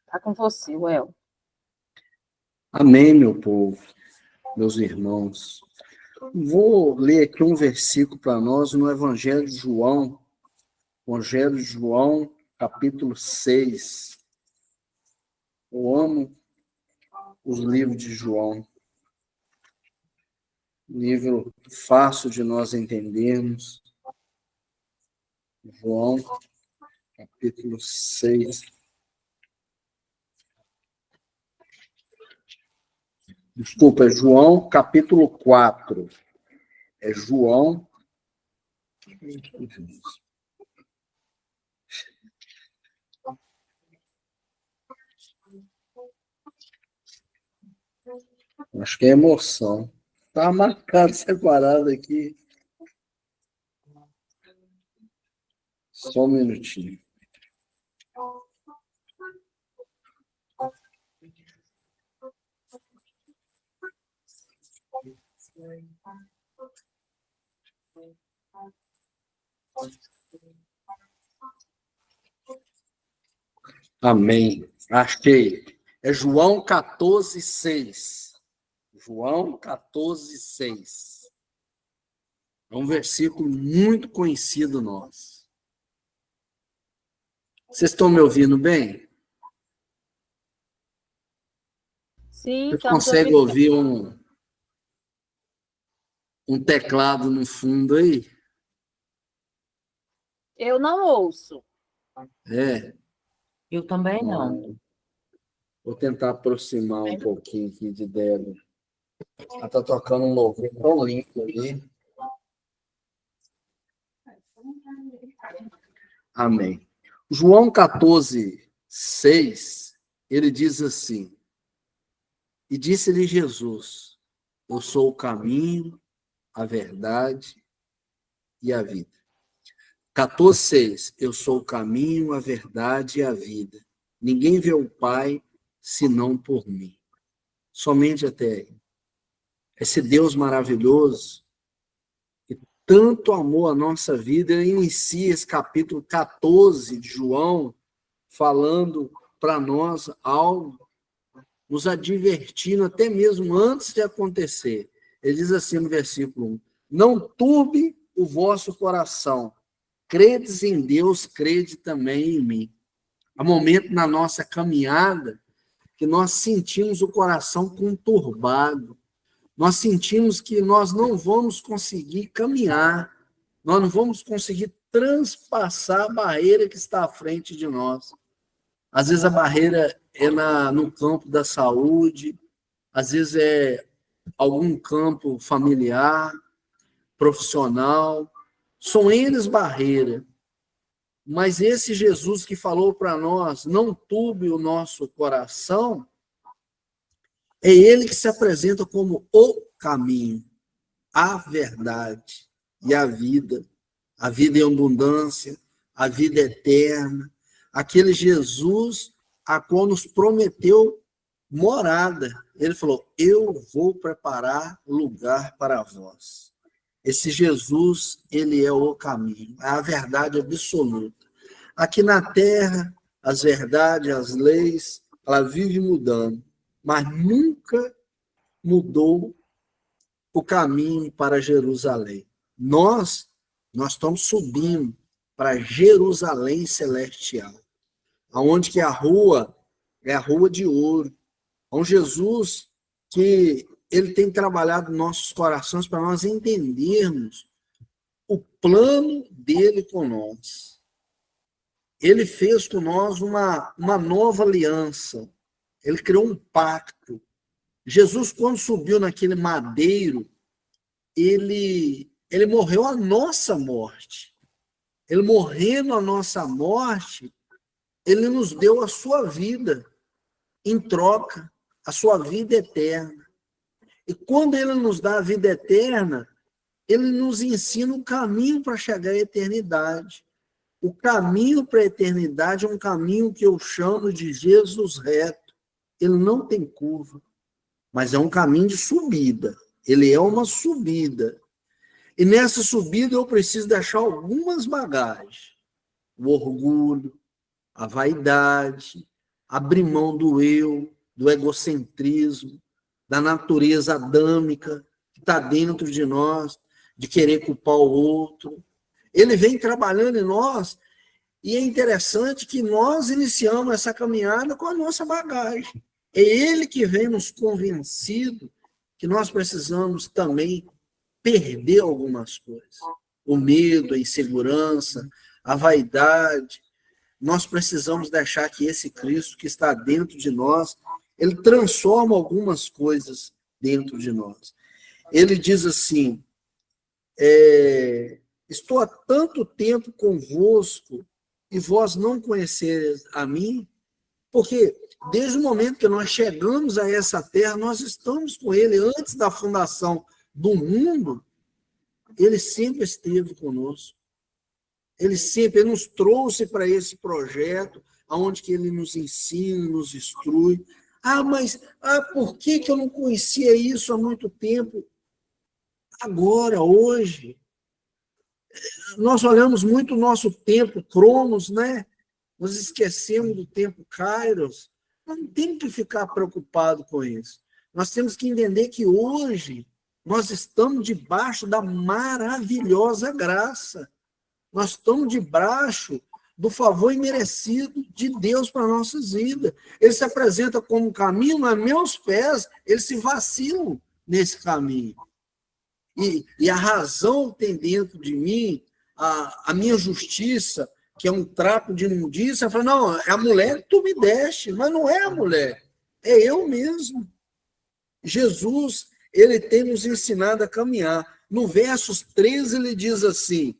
Está com você, Well. Amém, meu povo, meus irmãos. Vou ler aqui um versículo para nós no Evangelho de João, capítulo 6. Eu amo os livros de João. Livro fácil de nós entendermos. João, capítulo 6. Desculpa, é João, capítulo 4. É João. Acho que é emoção. Está marcado, separado aqui. Só um minutinho. Amém. Achei. É João 14, 6. João 14, 6. É um versículo muito conhecido nosso. Vocês estão me ouvindo bem? Sim, Você consegue ouvir um teclado no fundo aí? Eu não ouço. É. Eu também não. Vou tentar aproximar um pouquinho aqui de Débora. Ela está tocando um louvor tão lindo ali. Amém. João 14, 6, ele diz assim: E disse-lhe Jesus: Eu sou o caminho, a verdade e a vida. 14, 6, eu sou o caminho, a verdade e a vida. Ninguém vê o Pai senão por mim. Somente até aí. Esse Deus maravilhoso, que tanto amou a nossa vida, ele inicia esse capítulo 14 de João, falando para nós algo, nos advertindo até mesmo antes de acontecer. Ele diz assim no versículo 1, não turbe o vosso coração, credes em Deus, crede também em mim. Há momento na nossa caminhada que nós sentimos o coração conturbado, nós sentimos que nós não vamos conseguir caminhar, nós não vamos conseguir transpassar a barreira que está à frente de nós. Às vezes a barreira é no campo da saúde, às vezes é algum campo familiar, profissional, são eles barreira. Mas esse Jesus que falou para nós, não turbe o nosso coração, é ele que se apresenta como o caminho, a verdade e a vida em abundância, a vida eterna, aquele Jesus a qual nos prometeu morada. Ele falou, eu vou preparar lugar para vós. Esse Jesus, ele é o caminho, é a verdade absoluta. Aqui na terra, as verdades, as leis, ela vive mudando, mas nunca mudou o caminho para Jerusalém. Nós estamos subindo para Jerusalém celestial, aonde que a rua é a rua de ouro, um Jesus que ele tem trabalhado nossos corações para nós entendermos o plano dele com nós. Ele fez com nós uma nova aliança. Ele criou um pacto. Jesus, quando subiu naquele madeiro, ele morreu a nossa morte. Ele morrendo a nossa morte, ele nos deu a sua vida em troca, a sua vida eterna. E quando ele nos dá a vida eterna, ele nos ensina o caminho para chegar à eternidade. O caminho para a eternidade é um caminho que eu chamo de Jesus reto. Ele não tem curva, mas é um caminho de subida. Ele é uma subida. E nessa subida eu preciso deixar algumas bagagens. O orgulho, a vaidade, abrir mão do eu, do egocentrismo, da natureza adâmica que está dentro de nós, de querer culpar o outro. Ele vem trabalhando em nós e é interessante que nós iniciamos essa caminhada com a nossa bagagem. É ele que vem nos convencido que nós precisamos também perder algumas coisas. O medo, a insegurança, a vaidade. Nós precisamos deixar que esse Cristo que está dentro de nós, ele transforma algumas coisas dentro de nós. Ele diz assim, estou há tanto tempo convosco e vós não conheceis a mim, porque desde o momento que nós chegamos a essa terra, nós estamos com ele. Antes da fundação do mundo, ele sempre esteve conosco. Ele sempre nos trouxe para esse projeto, onde que ele nos ensina, nos instrui. Mas por que eu não conhecia isso há muito tempo? Agora, hoje, nós olhamos muito o nosso tempo, Cronos, né? Nós esquecemos do tempo Kairos. Não tem que ficar preocupado com isso. Nós temos que entender que hoje nós estamos debaixo da maravilhosa graça. Nós estamos debaixo do favor imerecido de Deus para nossas vidas. Ele se apresenta como caminho, mas meus pés, eles se vacilam nesse caminho. E a razão tem dentro de mim, a minha justiça, que é um trapo de imundícia, fala, não, é a mulher que tu me deste, mas não é a mulher, é eu mesmo. Jesus, ele tem nos ensinado a caminhar. No versos 13, ele diz assim,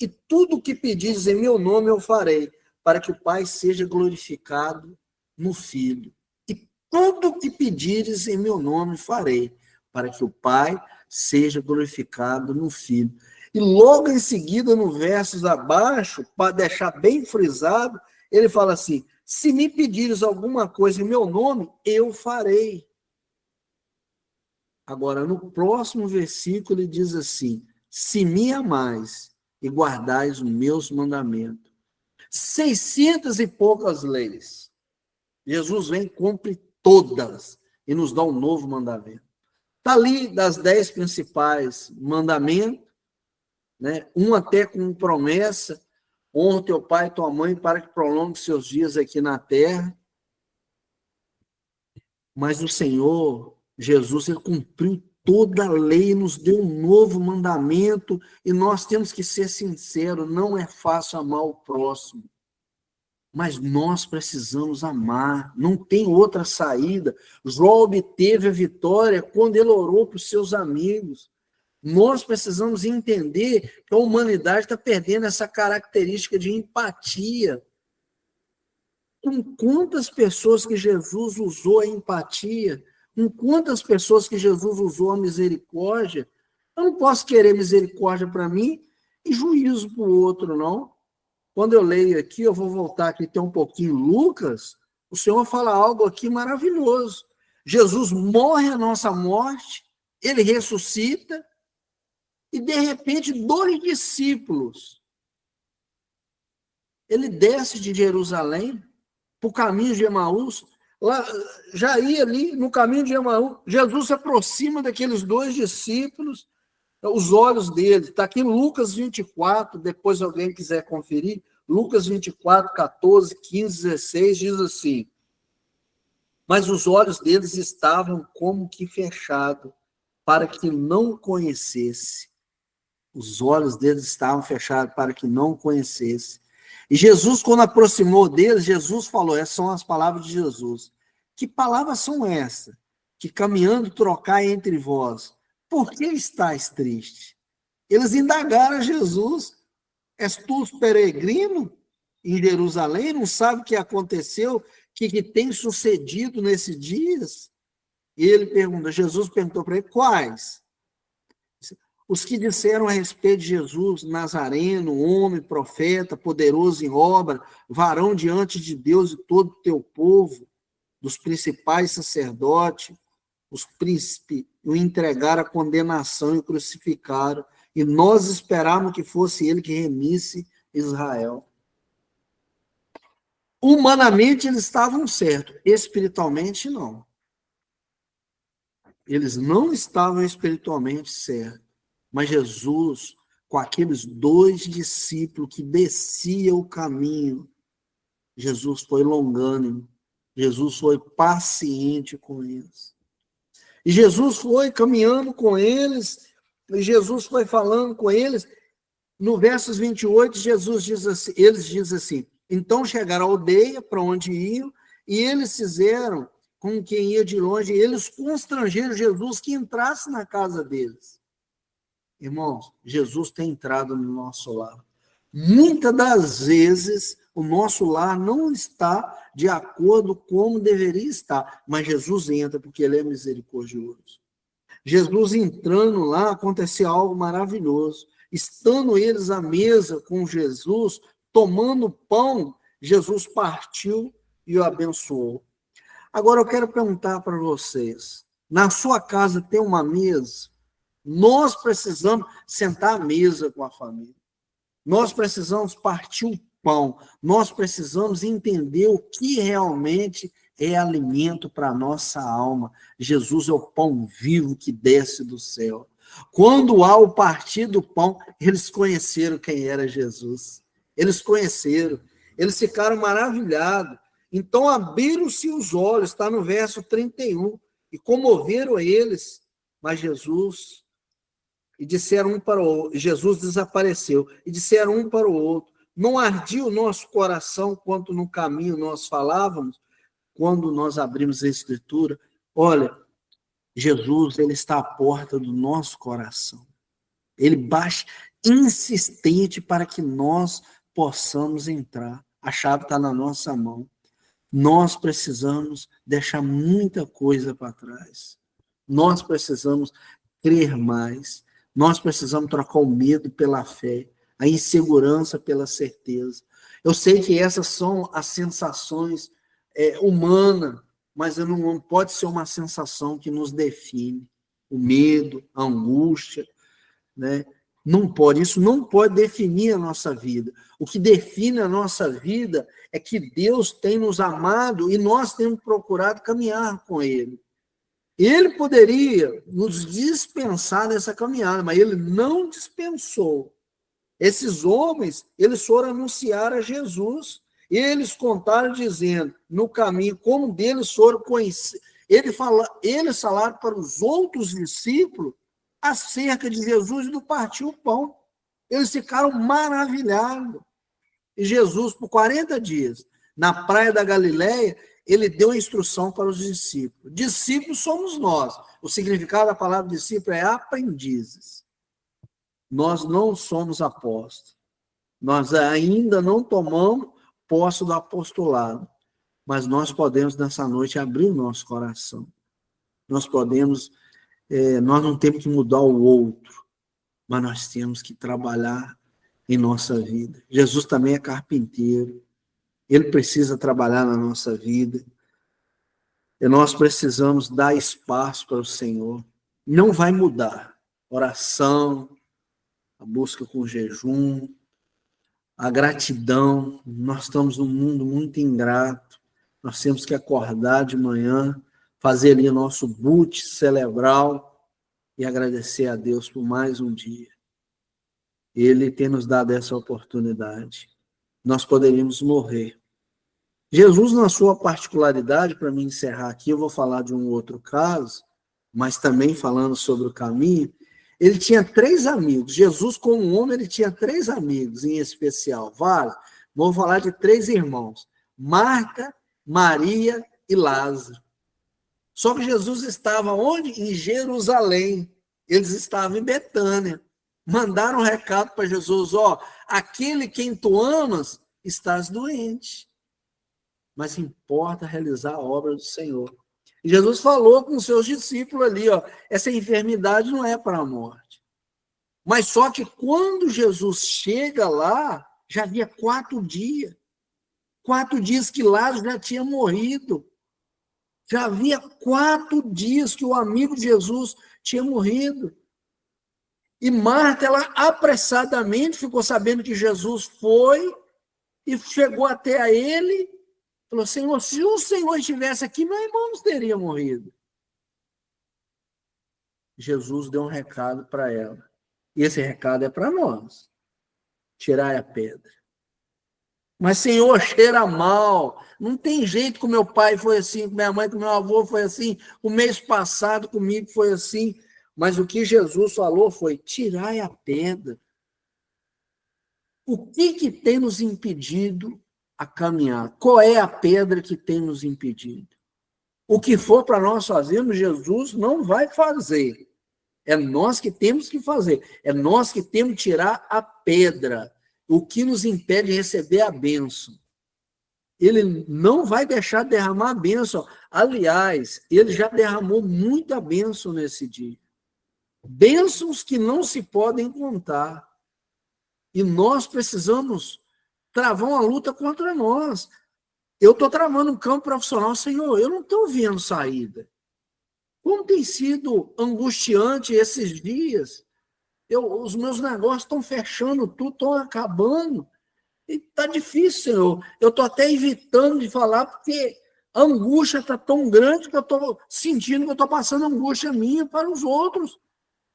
e tudo o que pedires em meu nome eu farei, para que o Pai seja glorificado no Filho. E tudo o que pedires em meu nome farei, para que o Pai seja glorificado no Filho. E logo em seguida, no versos abaixo, para deixar bem frisado, ele fala assim, se me pedires alguma coisa em meu nome, eu farei. Agora, no próximo versículo, ele diz assim, se me amais e guardais os meus mandamentos. 600 e poucas leis. Jesus vem e cumpre todas e nos dá um novo mandamento. Está ali das 10 principais mandamentos, né? Um até com promessa, honra teu pai e tua mãe para que prolongue seus dias aqui na terra. Mas o Senhor, Jesus, ele cumpriu toda a lei, nos deu um novo mandamento, e nós temos que ser sinceros, não é fácil amar o próximo, mas nós precisamos amar, não tem outra saída. Jó obteve a vitória quando ele orou para os seus amigos. Nós precisamos entender que a humanidade está perdendo essa característica de empatia. Com quantas pessoas que Jesus usou a empatia, com quantas pessoas que Jesus usou a misericórdia, eu não posso querer misericórdia para mim e juízo para o outro, não. Quando eu leio aqui, eu vou voltar aqui até um pouquinho, Lucas, o Senhor fala algo aqui maravilhoso. Jesus morre a nossa morte, ele ressuscita, e de repente 2 discípulos, ele desce de Jerusalém para o caminho de Emaús, lá, já ia ali no caminho de Emaús, Jesus se aproxima daqueles 2 discípulos, os olhos dele, está aqui em Lucas 24, depois alguém quiser conferir, Lucas 24, 14, 15, 16, diz assim, mas os olhos deles estavam como que fechados, para que não o conhecesse. Os olhos deles estavam fechados para que não o conhecesse. E Jesus, quando aproximou deles, Jesus falou, essas são as palavras de Jesus. Que palavras são essas? Que caminhando trocai entre vós. Por que estáis tristes? Eles indagaram a Jesus. És tu peregrino em Jerusalém? Não sabe o que aconteceu? O que tem sucedido nesses dias? E ele pergunta, Jesus perguntou para ele, quais? Os que disseram a respeito de Jesus, Nazareno, homem, profeta, poderoso em obra, varão diante de Deus e todo o teu povo, dos principais sacerdotes, os príncipes o entregaram à condenação e o crucificaram, e nós esperávamos que fosse ele que remisse Israel. Humanamente eles estavam certos, espiritualmente não. Eles não estavam espiritualmente certos. Mas Jesus, com aqueles 2 discípulos que desciam o caminho, Jesus foi longânimo, Jesus foi paciente com eles. E Jesus foi caminhando com eles, e Jesus foi falando com eles. No versos 28, Jesus diz assim, eles dizem assim: então chegaram à aldeia para onde iam, e eles fizeram com quem ia de longe, eles constrangeram Jesus que entrasse na casa deles. Irmãos, Jesus tem entrado no nosso lar. Muitas das vezes, o nosso lar não está de acordo como deveria estar, mas Jesus entra porque ele é misericordioso. Jesus entrando lá, aconteceu algo maravilhoso. Estando eles à mesa com Jesus, tomando pão, Jesus partiu e o abençoou. Agora eu quero perguntar para vocês, na sua casa tem uma mesa? Nós precisamos sentar à mesa com a família. Nós precisamos partir o pão. Nós precisamos entender o que realmente é alimento para a nossa alma. Jesus é o pão vivo que desce do céu. Quando há o partir do pão, eles conheceram quem era Jesus. Eles conheceram. Eles ficaram maravilhados. Então abriram-se os olhos, está no verso 31, e comoveram eles. Mas Jesus... E disseram um para o outro, Jesus desapareceu, e disseram um para o outro: não ardia o nosso coração quanto no caminho nós falávamos, quando nós abrimos a Escritura? Olha, Jesus, ele está à porta do nosso coração. Ele bate insistente para que nós possamos entrar. A chave está na nossa mão. Nós precisamos deixar muita coisa para trás. Nós precisamos crer mais. Nós precisamos trocar o medo pela fé, a insegurança pela certeza. Eu sei que essas são as sensações humanas, mas não pode ser uma sensação que nos define. O medo, a angústia, né? Não pode, isso não pode definir a nossa vida. O que define a nossa vida é que Deus tem nos amado e nós temos procurado caminhar com Ele. Ele poderia nos dispensar dessa caminhada, mas ele não dispensou. Esses homens, eles foram anunciar a Jesus, e eles contaram dizendo, no caminho, como deles foram conhecer. Eles falaram para os outros discípulos acerca de Jesus e do partir o pão. Eles ficaram maravilhados. E Jesus, por 40 dias, na praia da Galileia, ele deu a instrução para os discípulos. Discípulos somos nós. O significado da palavra discípulo é aprendizes. Nós não somos apóstolos. Nós ainda não tomamos posse do apostolado. Mas nós podemos, nessa noite, abrir o nosso coração. Nós podemos, nós não temos que mudar o outro, mas nós temos que trabalhar em nossa vida. Jesus também é carpinteiro. Ele precisa trabalhar na nossa vida. E nós precisamos dar espaço para o Senhor. Não vai mudar. Oração, a busca com jejum, a gratidão. Nós estamos num mundo muito ingrato. Nós temos que acordar de manhã, fazer ali o nosso boot cerebral e agradecer a Deus por mais um dia. Ele tem nos dado essa oportunidade. Nós poderíamos morrer. Jesus, na sua particularidade, para me encerrar aqui, eu vou falar de um outro caso, mas também falando sobre o caminho, ele tinha 3 amigos. Jesus, como homem, ele tinha 3 amigos em especial. Vários. Vou falar de 3 irmãos. Marta, Maria e Lázaro. Só que Jesus estava onde? Em Jerusalém. Eles estavam em Betânia. Mandaram um recado para Jesus: aquele quem tu amas, estás doente. Mas importa realizar a obra do Senhor. E Jesus falou com os seus discípulos ali, essa enfermidade não é para a morte. Mas só que quando Jesus chega lá, já havia 4 dias. 4 dias que Lázaro já tinha morrido. Já havia 4 dias que o amigo de Jesus tinha morrido. E Marta, ela apressadamente ficou sabendo que Jesus foi e chegou até a ele Falou, Senhor, se o Senhor estivesse aqui, meu irmão não teria morrido. Jesus deu um recado para ela. E esse recado é para nós. Tirai a pedra. Mas, Senhor, cheira mal. Não tem jeito, com meu pai foi assim, com minha mãe, com meu avô foi assim, o mês passado comigo foi assim. Mas o que Jesus falou foi, tirai a pedra. O que tem nos impedido a caminhar? Qual é a pedra que tem nos impedido? O que for para nós fazermos, Jesus não vai fazer. É nós que temos que fazer. É nós que temos que tirar a pedra. O que nos impede de receber a bênção. Ele não vai deixar de derramar a bênção. Aliás, ele já derramou muita bênção nesse dia. Bênçãos que não se podem contar. E nós precisamos travar uma luta contra nós. Eu estou travando um campo profissional, Senhor, eu não estou vendo saída. Como tem sido angustiante esses dias. Os meus negócios estão fechando tudo, estão acabando. E está difícil, Senhor. Eu estou até evitando de falar, porque a angústia está tão grande que eu estou sentindo que eu estou passando angústia minha para os outros.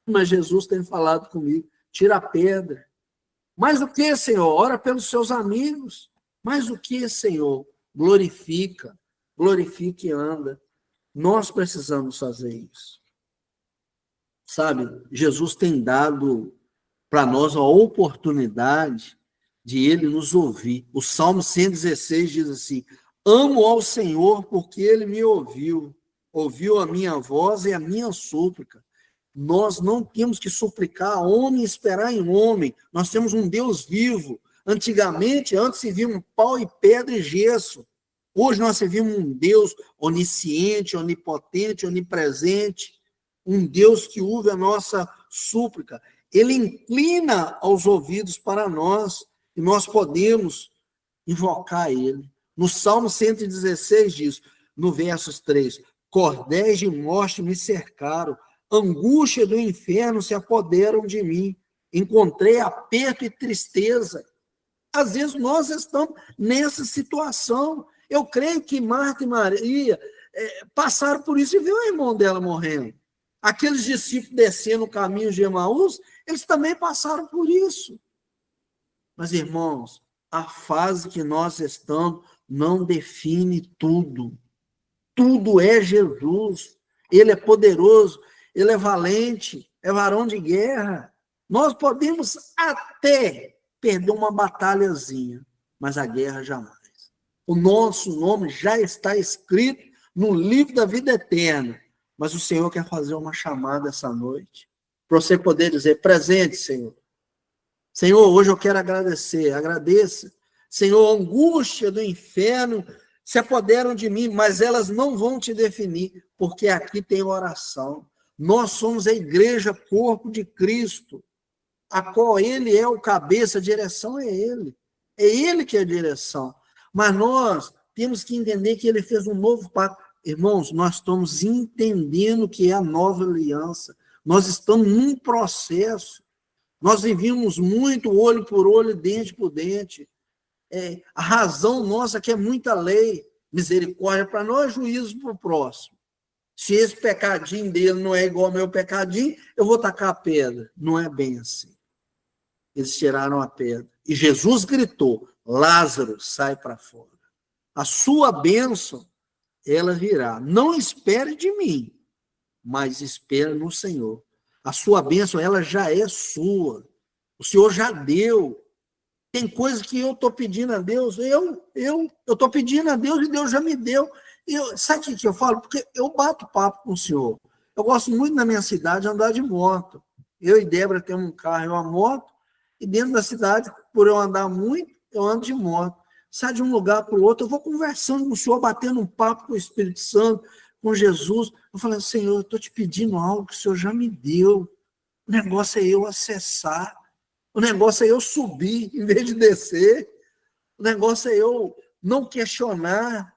Mas Jesus tem falado comigo, tira a pedra. Mais do que, Senhor? Ora pelos seus amigos. Mais do que, Senhor? Glorifica e anda. Nós precisamos fazer isso. Sabe, Jesus tem dado para nós a oportunidade de ele nos ouvir. O Salmo 116 diz assim, amo ao Senhor porque ele me ouviu a minha voz e a minha súplica. Nós não temos que suplicar a homem e esperar em homem. Nós temos um Deus vivo. Antigamente, antes se via um pau e pedra e gesso. Hoje nós servimos um Deus onisciente, onipotente, onipresente, um Deus que ouve a nossa súplica. Ele inclina aos ouvidos para nós e nós podemos invocar ele. No Salmo 116 diz, no versos 3, cordéis de morte me cercaram, angústia do inferno se apoderam de mim, encontrei aperto e tristeza. Às vezes nós estamos nessa situação. Eu creio que Marta e Maria passaram por isso e viu o irmão dela morrendo. Aqueles discípulos descendo o caminho de Emaús, eles também passaram por isso. Mas, irmãos, a fase que nós estamos não define tudo. Tudo é Jesus. Ele é poderoso, ele é valente, é varão de guerra. Nós podemos até perder uma batalhazinha, mas a guerra jamais. O nosso nome já está escrito no livro da vida eterna. Mas o Senhor quer fazer uma chamada essa noite, para você poder dizer, presente, Senhor. Senhor, hoje eu quero agradecer, agradeça. Senhor, angústia do inferno se apoderam de mim, mas elas não vão te definir, porque aqui tem oração. Nós somos a igreja, corpo de Cristo, a qual ele é o cabeça, a direção é ele. É ele que é a direção. Mas nós temos que entender que ele fez um novo pacto. Irmãos, nós estamos entendendo o que é a nova aliança. Nós estamos num processo. Nós vivíamos muito olho por olho, dente por dente. A razão nossa que é muita lei. Misericórdia para nós, juízo para o próximo. Se esse pecadinho dele não é igual ao meu pecadinho, eu vou tacar a pedra. Não é bem assim. Eles tiraram a pedra. E Jesus gritou, Lázaro, sai para fora. A sua bênção, ela virá. Não espere de mim, mas espere no Senhor. A sua bênção, ela já é sua. O Senhor já deu. Tem coisas que eu estou pedindo a Deus, eu estou pedindo a Deus e Deus já me deu. Sabe o que eu falo? Porque eu bato papo com o Senhor. Eu gosto muito na minha cidade de andar de moto. Eu e Débora temos um carro e uma moto, e dentro da cidade, por eu andar muito, eu ando de moto. Sai de um lugar para o outro, eu vou conversando com o Senhor, batendo um papo com o Espírito Santo, com Jesus. Eu falo, Senhor, eu estou te pedindo algo que o Senhor já me deu. O negócio é eu acessar. O negócio é eu subir, em vez de descer. O negócio é eu não questionar.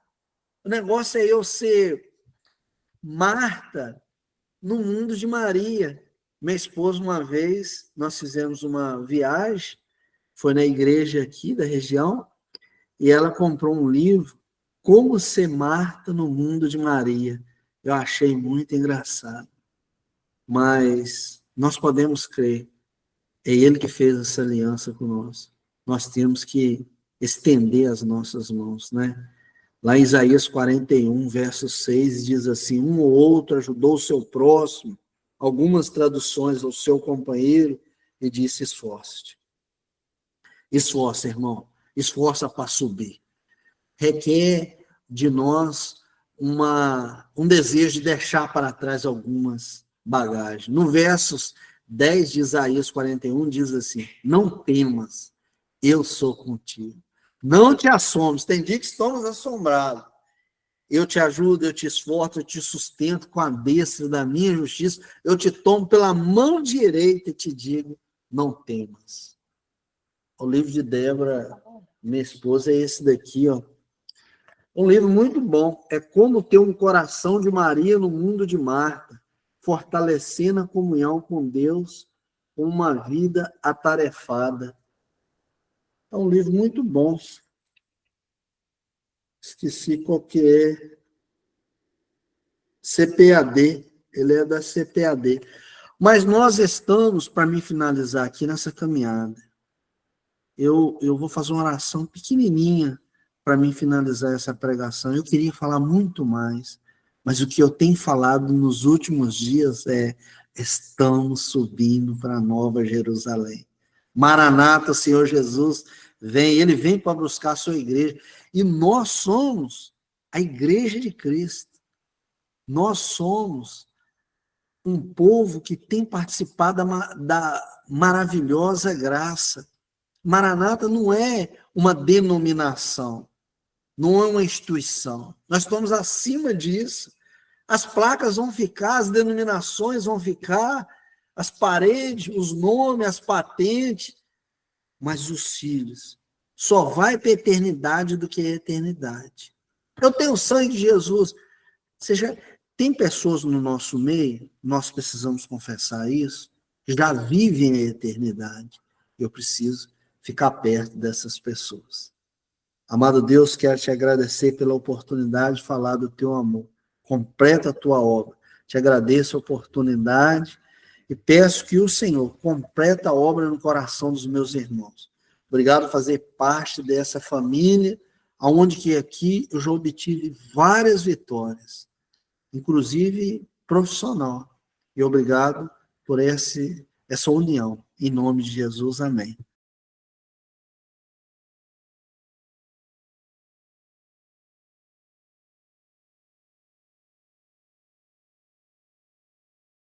O negócio é eu ser Marta no mundo de Maria. Minha esposa, uma vez, nós fizemos uma viagem, foi na igreja aqui da região, e ela comprou um livro, Como ser Marta no mundo de Maria. Eu achei muito engraçado. Mas nós podemos crer. É Ele que fez essa aliança conosco. Nós temos que estender as nossas mãos, né? Lá em Isaías 41, verso 6, diz assim: um ou outro ajudou o seu próximo, algumas traduções, ao seu companheiro, e disse: esforce-te. Esforça, irmão. Esforça para subir. Requer de nós um desejo de deixar para trás algumas bagagens. No versos 10 de Isaías 41, diz assim: não temas, eu sou contigo. Não te assombres. Tem dia que estamos assombrados. Eu te ajudo, eu te esforço, eu te sustento com a destra da minha justiça. Eu te tomo pela mão direita e te digo: não temas. O livro de Débora, minha esposa, é esse daqui, ó. Um livro muito bom. É Como Ter um Coração de Maria no Mundo de Marta, fortalecendo a comunhão com Deus, com uma vida atarefada. É um livro muito bom. Esqueci qual que é. CPAD. Ele é da CPAD. Mas nós estamos, para me finalizar aqui nessa caminhada, eu vou fazer uma oração pequenininha para mim finalizar essa pregação. Eu queria falar muito mais, mas o que eu tenho falado nos últimos dias é: estamos subindo para a Nova Jerusalém. Maranata, Senhor Jesus, vem. Ele vem para buscar a sua igreja. E nós somos a igreja de Cristo. Nós somos um povo que tem participado da maravilhosa graça. Maranata não é uma denominação, não é uma instituição. Nós estamos acima disso. As placas vão ficar, as denominações vão ficar, as paredes, os nomes, as patentes, mas os filhos só vai para a eternidade do que a eternidade. Eu tenho o sangue de Jesus. Tem pessoas no nosso meio, nós precisamos confessar isso, que já vivem a eternidade. Eu preciso ficar perto dessas pessoas. Amado Deus, quero te agradecer pela oportunidade de falar do teu amor. Completa a tua obra. Te agradeço a oportunidade e peço que o Senhor complete a obra no coração dos meus irmãos. Obrigado por fazer parte dessa família, aonde que aqui eu já obtive várias vitórias, inclusive profissional. E obrigado por essa união. Em nome de Jesus, amém.